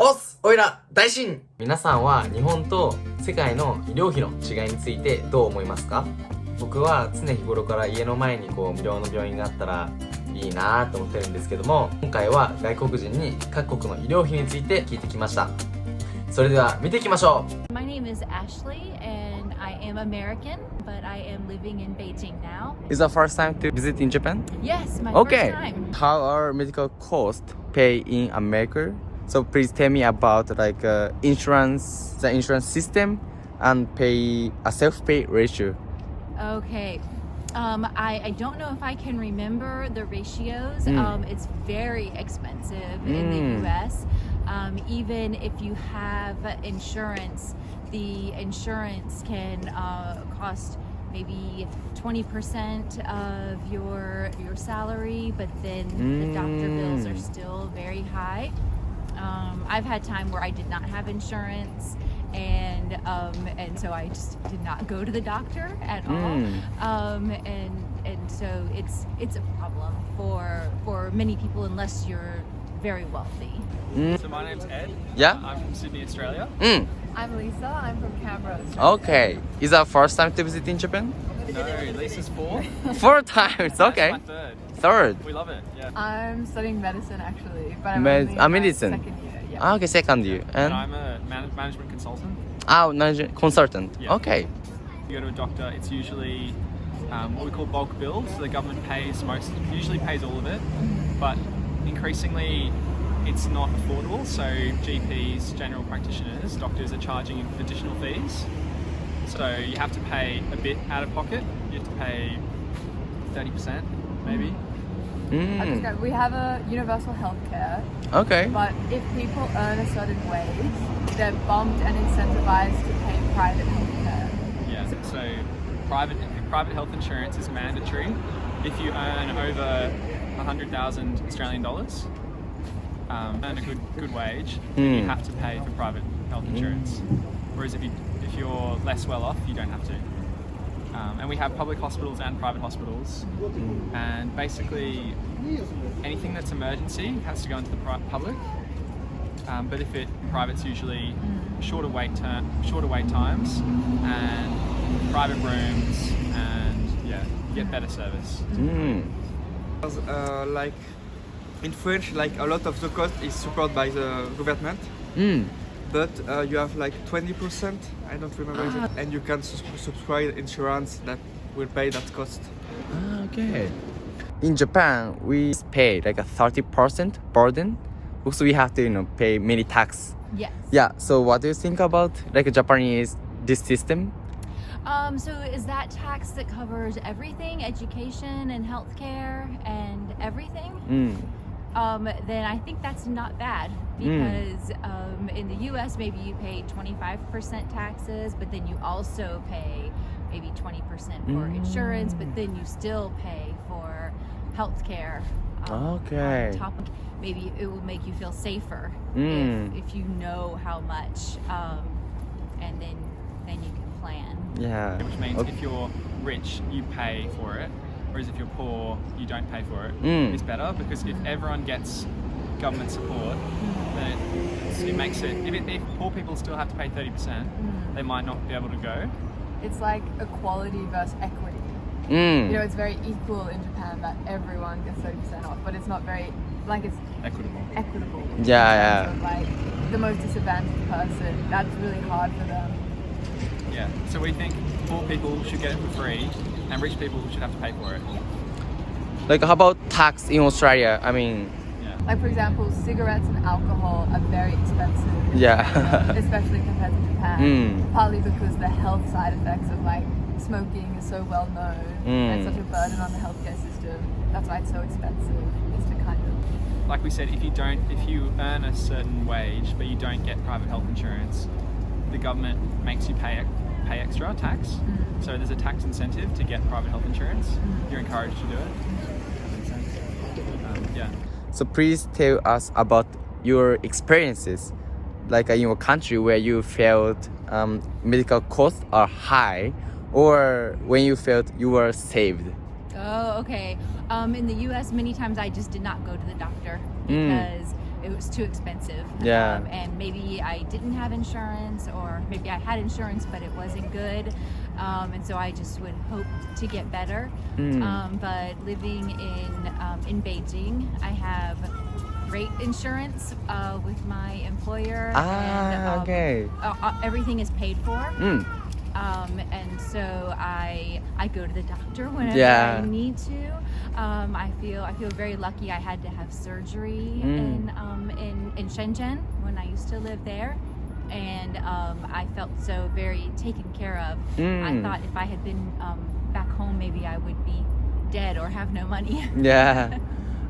おっすおいら大しん。皆さんは日本と世界の医療費の違いについてどう思いますか？僕は常日頃から家の前に無料の病院があったらいいなと思ってるんですけども、今回は外国人に各国の医療費について聞いてきました。それでは見ていきましょう。 My name is Ashley and I am American, but I am living in Beijing now. Is the first time to visit in Japan? Yes, my Okay. first time. How are medical costs pay in America? So please tell me about insurance, the insurance system, and pay a self-pay ratio. Okay. I don't know if I can remember the ratios. It's very expensive in the US. Even if you have insurance, the insurance can cost maybe 20% of your salary, but then the doctor bills are still very high. I've had time where I did not have insurance, and so I just did not go to the doctor at all. And so it's a problem for many people unless you're very wealthy. So my name's Ed. Yeah? I'm from Sydney, Australia. I'm Lisa. I'm from Canberra, Australia. Okay. Is that first time to visit in Japan? No, Lisa's fourth. 4 times. Okay. That's my third. Third. We love it. Yeah. I'm studying medicine actually, but I'm Med- only in my medicine. second year. Yeah. Okay, second year. And And I'm a management consultant. consultant. Yeah. Okay. You go to a doctor, it's usually what we call bulk bills. So the government usually pays all of it, but increasingly it's not affordable. So GPs, general practitioners, doctors are charging additional fees. So you have to pay a bit out of pocket. You have to pay 30% maybe. I just go, we have a universal healthcare, Okay. but if people earn a certain wage, they're bumped and incentivized to pay private healthcare. Yeah, so private health insurance is mandatory if you earn over 100,000 Australian dollars, earn a good wage, then you have to pay for private health insurance. Whereas if you're less well off, you don't have to. And we have public hospitals and private hospitals, and basically anything that's emergency has to go into the public. But if private's usually shorter wait times and private rooms, and yeah, you get better service. Like in French, like a lot of the cost is supported by the government, but you have like 20%, I don't remember exactly, and you can subscribe insurance that will pay that cost. Okay. In Japan, we pay like a 30% burden because we have to pay many tax. Yes. Yeah. So what do you think about Japanese this system? So is that tax that covers everything, education and healthcare and everything? Then I think that's not bad, because in the US maybe you pay 25% taxes, but then you also pay maybe 20% for insurance, but then you still pay for healthcare. Okay. On top of, maybe it will make you feel safer if you know how much, and then you can plan. Yeah. Which means if you're rich, you pay for it, whereas if you're poor, you don't pay for it. It's better, because if everyone gets government support, then it makes it, if poor people still have to pay 30%, they might not be able to go. It's like equality versus equity. You know, it's very equal in Japan that everyone gets 30% off, but it's not very, like, it's equitable. Yeah, So, like, the most disadvantaged person, that's really hard for them. Yeah, so we think poor people should get it for free, and rich people should have to pay for it. Like how about tax in Australia? I mean, Like, for example, cigarettes and alcohol are very expensive. yeah. Especially compared to Japan. Partly because the health side effects of like smoking is so well known and such a burden on the healthcare system. That's why it's so expensive. Is to kind of, Like we said, if you earn a certain wage but you don't get private health insurance, the government makes you pay extra tax. So there's a tax incentive to get private health insurance. You're encouraged to do it. Yeah. So please tell us about your experiences, like in your country where you felt medical costs are high, or when you felt you were saved. Oh, okay. In the U.S., many times I just did not go to the doctor because it was too expensive. Yeah. And maybe I didn't have insurance, or maybe I had insurance but it wasn't good. And so I just would hope to get better. But living in Beijing, I have great insurance with my employer. And, okay. Everything is paid for. And so I go to the doctor whenever I need to. I feel very lucky. I had to have surgery in Shenzhen when I used to live there, and I felt so very taken care of. I thought if I had been back home, maybe I would be dead or have no money. Yeah.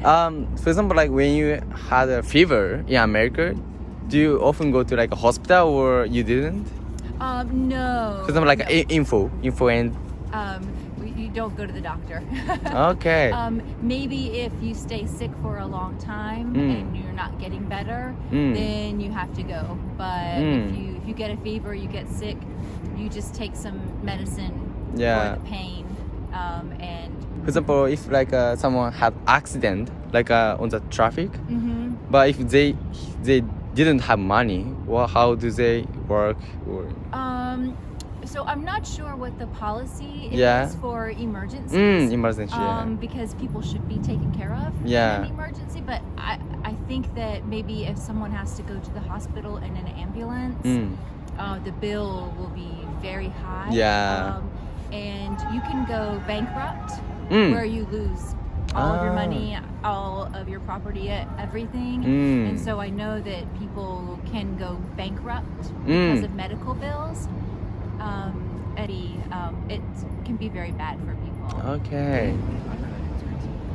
For example, like when you had a fever in America, do you often go to like a hospital or you didn't? No. For example, like no. info and You don't go to the doctor. okay. Maybe if you stay sick for a long time and you're not getting better, then you have to go. But if you get a fever, you get sick, you just take some medicine for the pain. And For example, if like someone had accident like on the traffic, but if they didn't have money, well, how do they work? Or so I'm not sure what the policy is for emergencies. Emergency. Because people should be taken care of in an emergency. But I think that maybe if someone has to go to the hospital in an ambulance, the bill will be very high. And you can go bankrupt, where you lose all of your money, all of your property, everything. And so I know that people can go bankrupt because of medical bills. It can be very bad for people. Okay.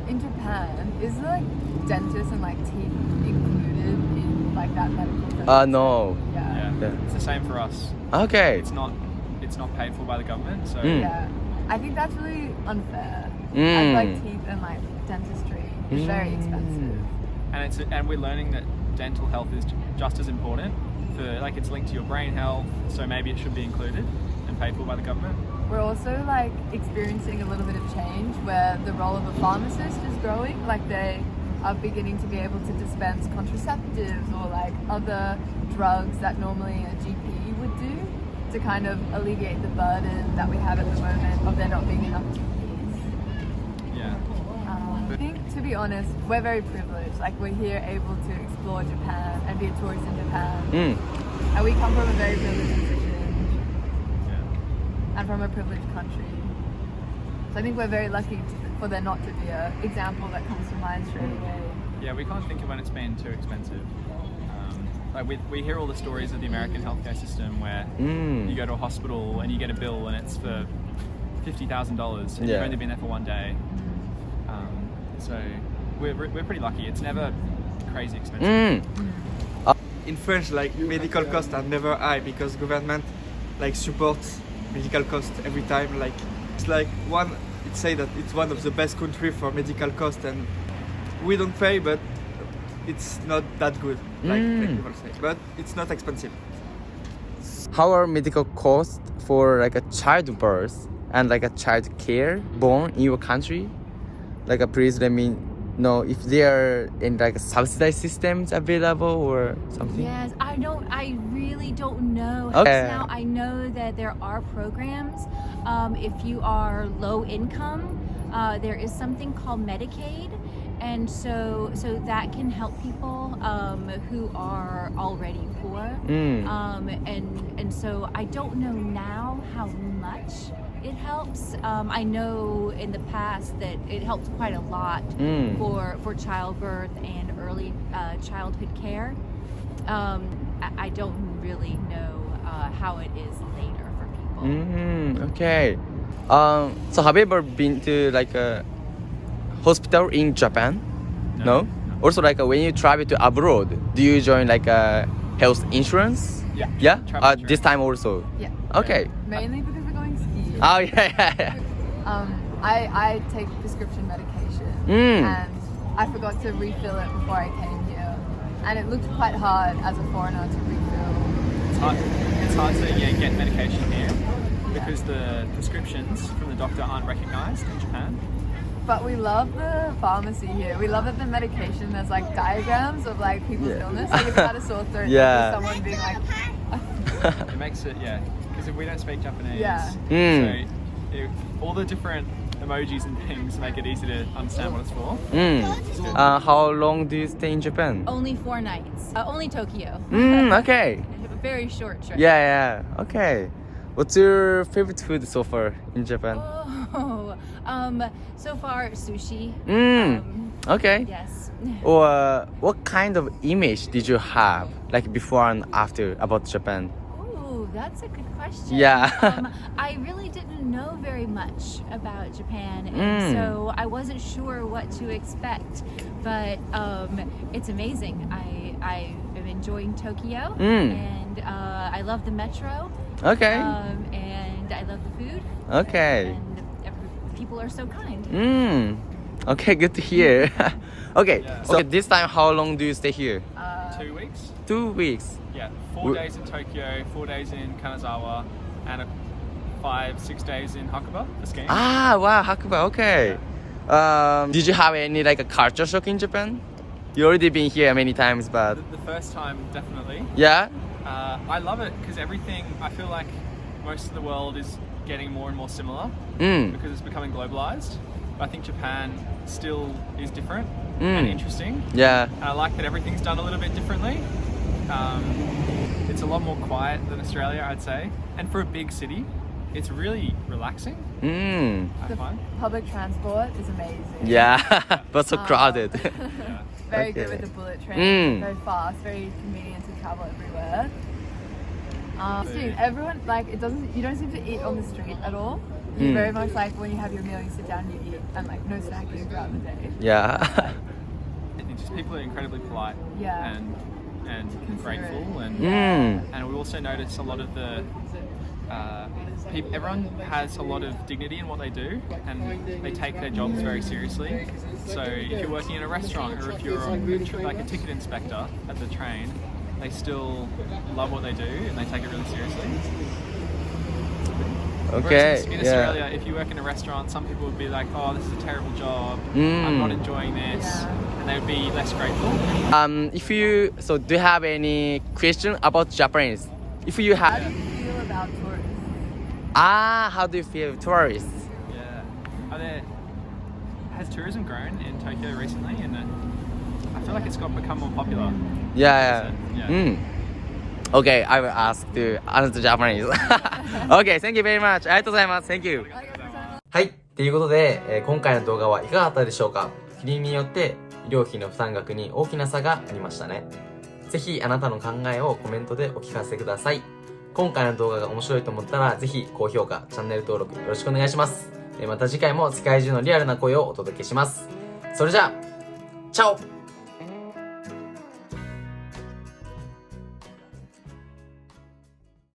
In Japan, is like dentists and like teeth included in like that medical bill? No. Yeah. It's the same for us. Okay. It's not paid for by the government, so Yeah. I think that's really unfair. I feel like teeth and like dentistry is very expensive. and we're learning that dental health is just as important. Like it's linked to your brain health, so maybe it should be included and paid for by the government. We're also like experiencing a little bit of change where the role of a pharmacist is growing. Like they are beginning to be able to dispense contraceptives or like other drugs that normally a GP would do to kind of alleviate the burden that we have at the moment of there not being enough GPs. Yeah. I think, to be honest, we're very privileged. Like we're here able to explore Japan and be a tourist in Japan. And we come from a very privileged position and from a privileged country. So I think we're very lucky for there not to be an example that comes to mind straight away. Yeah, we can't think of when it's been too expensive. Like we hear all the stories of the American healthcare system where you go to a hospital and you get a bill and it's for $50,000 and you've only been there for one day. So we're pretty lucky. It's never crazy expensive. In France, like medical costs are never high because government like supports medical costs every time. Like it's like it say that it's one of the best country for medical costs, and we don't pay, but it's not that good, like people say. But it's not expensive. How are medical costs for like a childbirth and like a child care born in your country? Like please let me know if they are in like subsidized systems available or something. Yes, I really don't know. Okay. Now I know that there are programs. If you are low income, there is something called Medicaid, and so that can help people who are already poor. And so I don't know now how much it helps. I know in the past that it helped quite a lot for childbirth and early childhood care. I don't really know how it is later for people. Okay. So have you ever been to like a hospital in Japan? No? Also like when you travel to abroad, do you join like a health insurance? Yeah. Travel This time also? Yeah. Okay. Mainly because we're going skiing. Oh yeah. I take prescription medication and I forgot to refill it before I came here, and it looked quite hard as a foreigner to refill. It's hard to get medication here because the prescriptions from the doctor aren't recognised in Japan. but we love the pharmacy here. We love that the medication, there's like diagrams of like people's illness. Like if you had a sore throat, Yeah. there'd be someone being like, It makes it, yeah, because if we don't speak Japanese, Yeah. so all the different emojis and things make it easy to understand what it's for. How long do you stay in Japan? Only 4 nights. Only Tokyo. Okay. A very short trip. Yeah. Okay. What's your favorite food so far in Japan? Oh, so far sushi. Okay. Yes. Or what kind of image did you have, like before and after, about Japan? Ooh, that's a good question. Yeah. I really didn't know very much about Japan, and so I wasn't sure what to expect. But it's amazing. I am enjoying Tokyo, and I love the metro. Okay. And I love the food. Okay. And people are so kind. Okay, good to hear. Okay, Yeah. so this time how long do you stay here? 2 weeks. 2 weeks. Yeah, 4 days in Tokyo, 4 days in Kanazawa, and 5-6 days in Hakuba for skiing. Ah, wow, Hakuba, okay. Did you have any like a culture shock in Japan? You already been here many times, but The first time, definitely. yeah. I love it because everything, I feel like most of the world is getting more and more similar because it's becoming globalized. But I think Japan still is different and interesting. Yeah. And I like that everything's done a little bit differently. It's a lot more quiet than Australia, I'd say. And for a big city, it's really relaxing, I find. public transport is amazing. Yeah, but so crowded. Very good Okay. with the bullet train. Very fast, very convenient to travel everywhere. Dude, everyone like it doesn't. You don't seem to eat on the street at all. You very much like when you have your meal, you sit down, you eat, and like no snacking throughout the day. Yeah. Just people are incredibly polite Yeah. and grateful, and we also notice a lot of the everyone has a lot of dignity in what they do, and they take their jobs very seriously. So if you're working in a restaurant or if you're like a ticket inspector at the train, they still love what they do and they take it really seriously. Okay. Whereas in Australia, if you work in a restaurant, some people would be like, "Oh, this is a terrible job. I'm not enjoying this," and they would be less grateful. Do you have any question about Japanese? If you How have, do you feel about tourists? how do you feel tourists? Yeah. Has tourism grown in Tokyo recently? And I feel like it's become more popular. Yeah. Yeah. Okay, I will ask to answer Japanese. Okay, thank you very much. ありがとうございます。Thank you. はい。っていうことで、今回の動画はいかがだったでしょうか？国によって医療費の負担額に大きな差がありましたね。ぜひあなたの考えをコメントでお聞かせください。今回の動画が面白いと思ったら、ぜひ高評価、チャンネル登録よろしくお願いします。また次回も世界中のリアルな声をお届けします。それじゃあ、チャオ！